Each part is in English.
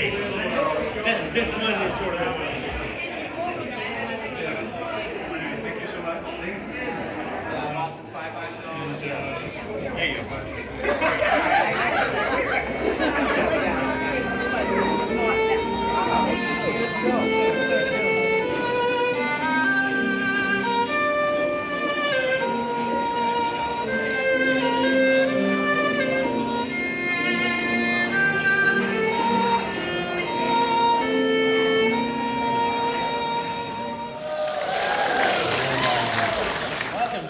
great. This one is sort of. Thank you so much. Awesome sci-fi film. There you go.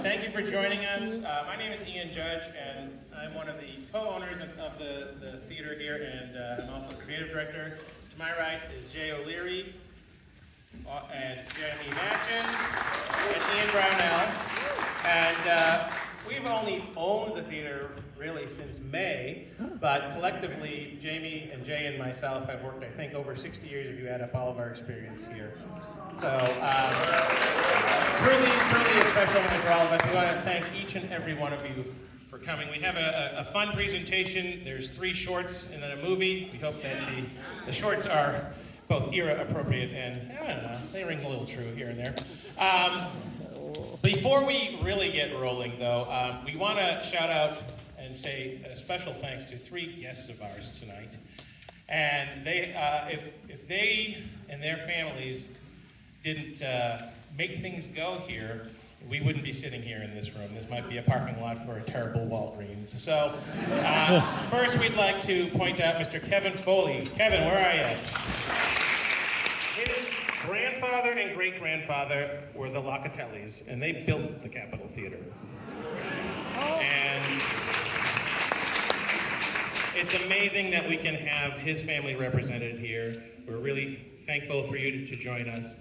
Thank you for joining us. My name is Ian Judge, and I'm one of the co-owners of the theater here, and I'm also the creative director. To my right is Jay O'Leary, and Jeremy Matchin, and Ian Brownell. And we've only owned the theater really since May, but collectively, Jamie and Jay and myself have worked, I think, over 60 years if you add up all of our experience here. So, truly a special night for all of us. We want to thank each and every one of you for coming. We have a fun presentation. There's 3 shorts and then a movie. We hope that the shorts are both era appropriate and, I don't know, they ring a little true here and there. Before we really get rolling, though, we want to shout out and say a special thanks to 3 guests of ours tonight. And they, if they and their families didn't make things go here, we wouldn't be sitting here in this room. This might be a parking lot for a terrible Walgreens. So, first we'd like to point out Mr. Kevin Foley. Kevin, where are you? His grandfather and great-grandfather were the Locatellis, and they built the Capitol Theater. And it's amazing that we can have his family represented here. We're really thankful for you to join us.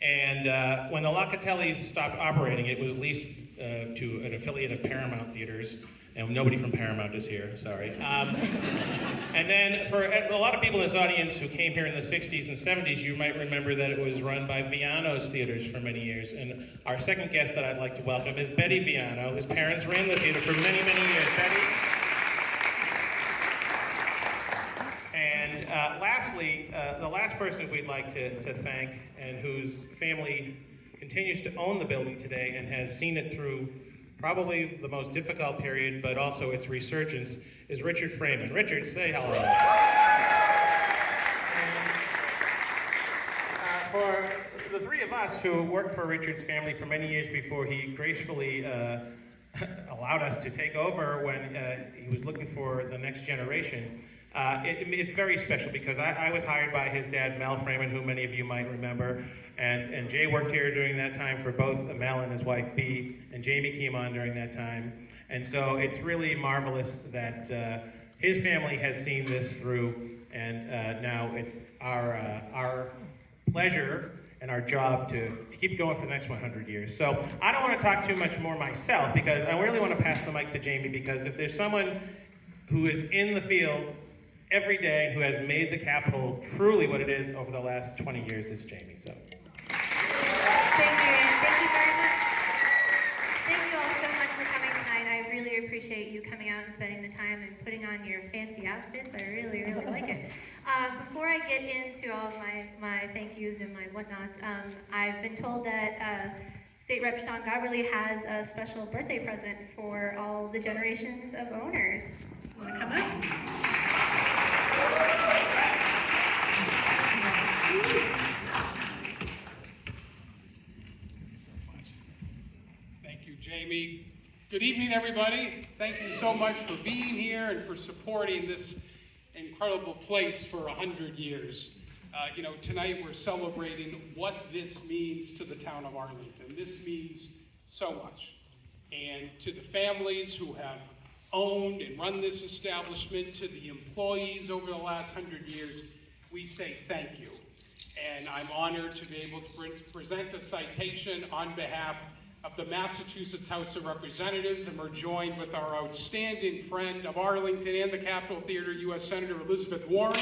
And when the Locatellis stopped operating, it was leased to an affiliate of Paramount Theaters. And nobody from Paramount is here, sorry. And then for a lot of people in this audience who came here in the 60s and 70s, you might remember that it was run by Viano's Theaters for many years. And our second guest that I'd like to welcome is Betty Viano, whose parents ran the theater for many, many years. Betty? And lastly, the last person we'd like to thank, and whose family continues to own the building today and has seen it through probably the most difficult period, but also its resurgence, is Richard Freeman. Richard, say hello. And, for the 3 of us who worked for Richard's family for many years before he gracefully allowed us to take over when he was looking for the next generation, it's very special because I was hired by his dad, Mel Freeman, who many of you might remember, and Jay worked here during that time for both Mel and his wife, Bea, and Jamie came on during that time. And so it's really marvelous that his family has seen this through, and now it's our pleasure and our job to keep going for the next 100 years. So I don't want to talk too much more myself because I really want to pass the mic to Jamie, because if there's someone who is in the field every day who has made the Capitol truly what it is over the last 20 years, it's Jamie. So. Thank you, Ian. Thank you very much. Thank you all so much for coming tonight. I really appreciate you coming out and spending the time and putting on your fancy outfits. I really, really like it. Before I get into all of my thank yous and my whatnots, I've been told that State Rep Sean Goberly has a special birthday present for all the generations of owners. Want to come up? Thank you, Jamie. Good evening, everybody. Thank you so much for being here and for supporting this incredible place for 100 years. Tonight we're celebrating what this means to the town of Arlington. This means so much. And to the families who have owned and run this establishment, to the employees over the last 100 years, we say thank you. And I'm honored to be able to present a citation on behalf of the Massachusetts House of Representatives, and we're joined with our outstanding friend of Arlington and the Capitol Theater, U.S. Senator Elizabeth Warren.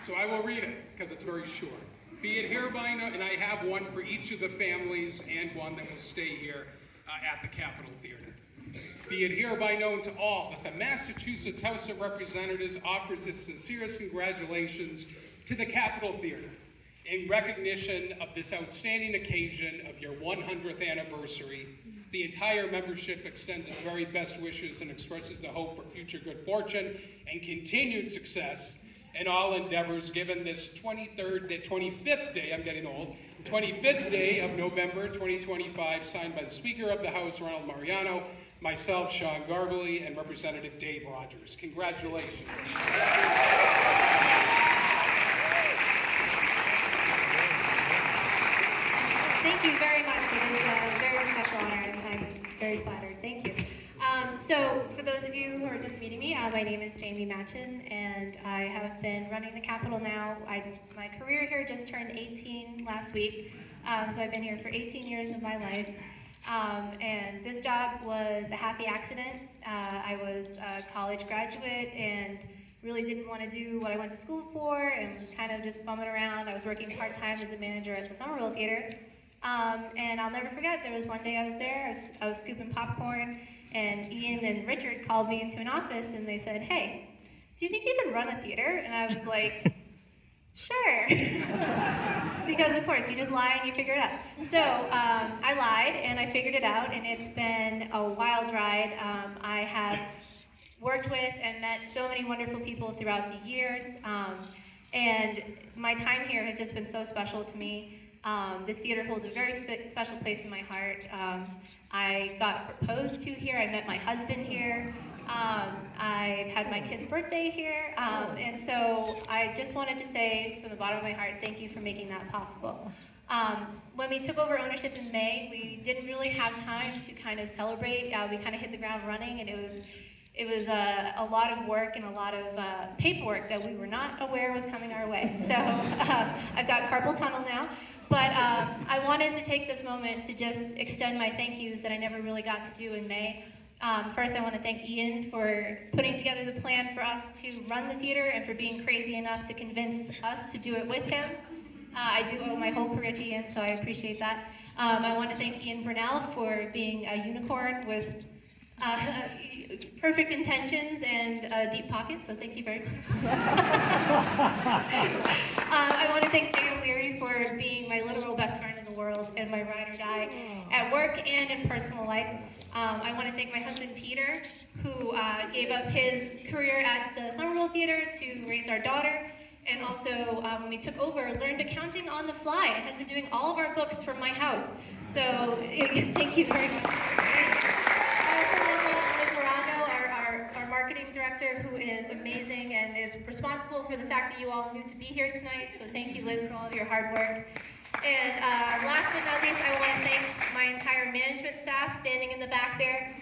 So I will read it, because it's very short. Be it hereby known, and I have one for each of the families and one that will stay here. at the Capitol Theater. Be it hereby known to all that the Massachusetts House of Representatives offers its sincerest congratulations to the Capitol Theater in recognition of this outstanding occasion of your 100th anniversary. The entire membership extends its very best wishes and expresses the hope for future good fortune and continued success in all endeavors given this 25th day, I'm getting old, 25th day of November 2025, signed by the Speaker of the House, Ronald Mariano, myself, Sean Garbely, and Representative Dave Rogers. Congratulations. Thank you very much. It is a very special honor, and I'm very flattered. Thank you. So, for those of you who are just meeting me, my name is Jamie Matchin, and I have been running the Capitol now. My career here just turned 18 last week, so I've been here for 18 years of my life. And this job was a happy accident. I was a college graduate and really didn't want to do what I went to school for, and was kind of just bumming around. I was working part-time as a manager at the Somerville Theater. And I'll never forget, there was one day I was there, I was scooping popcorn, and Ian and Richard called me into an office and they said, "Hey, do you think you can run a theater?" And I was like, "Sure." Because of course, you just lie and you figure it out. So I lied and I figured it out, and it's been a wild ride. I have worked with and met so many wonderful people throughout the years, and my time here has just been so special to me. This theater holds a very special place in my heart. I got proposed to here, I met my husband here, I had my kid's birthday here, and so I just wanted to say from the bottom of my heart, thank you for making that possible. When we took over ownership in May, we didn't really have time to kind of celebrate. We kind of hit the ground running, and it was a lot of work and a lot of paperwork that we were not aware was coming our way. So I've got carpal tunnel now. But I wanted to take this moment to just extend my thank yous that I never really got to do in May. First, I want to thank Ian for putting together the plan for us to run the theater and for being crazy enough to convince us to do it with him. I do owe my whole career to Ian, so I appreciate that. I want to thank Ian Burnell for being a unicorn with perfect intentions and deep pockets, so thank you very much. I want to thank Dan Leary for being my literal best friend in the world and my ride or die at work and in personal life. I want to thank my husband Peter, who gave up his career at the Somerville Theater to raise our daughter, and also when we took over, learned accounting on the fly and has been doing all of our books from my house. So thank you very much. Marketing director, who is amazing and is responsible for the fact that you all knew to be here tonight. So thank you, Liz, for all of your hard work. And last but not least, I want to thank my entire management staff standing in the back there.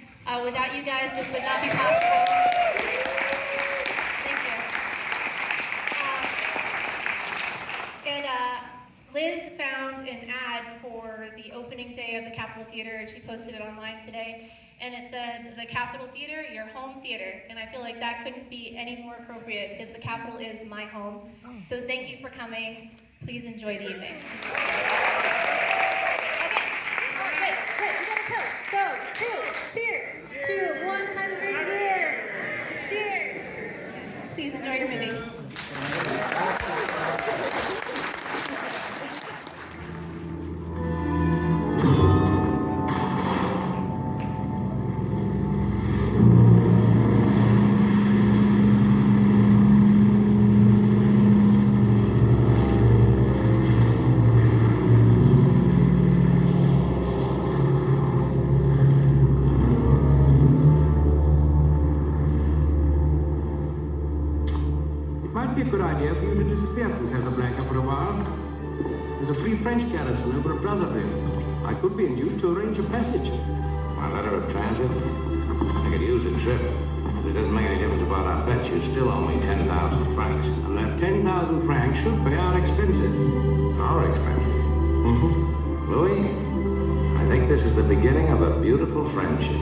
Without you guys, this would not be possible. Thank you. And Liz found an ad for the opening day of the Capitol Theater, and she posted it online today. And it said, "The Capitol Theater, your home theater." And I feel like that couldn't be any more appropriate because the Capitol is my home. So thank you for coming. Please enjoy the evening. Okay. Wait, we got a toast. So, cheers to 100 years. Cheers. Please enjoy your movie. Might be a good idea for you to disappear from Casablanca for a while. There's a free French garrison over at Brazzaville. I could be induced to arrange a passage. My letter of transit? I could use a trip. But it doesn't make any difference about our bet. You still owe me 10,000 francs. And that 10,000 francs should pay our expenses. Our expenses? Mm-hmm. Louis, I think this is the beginning of a beautiful friendship.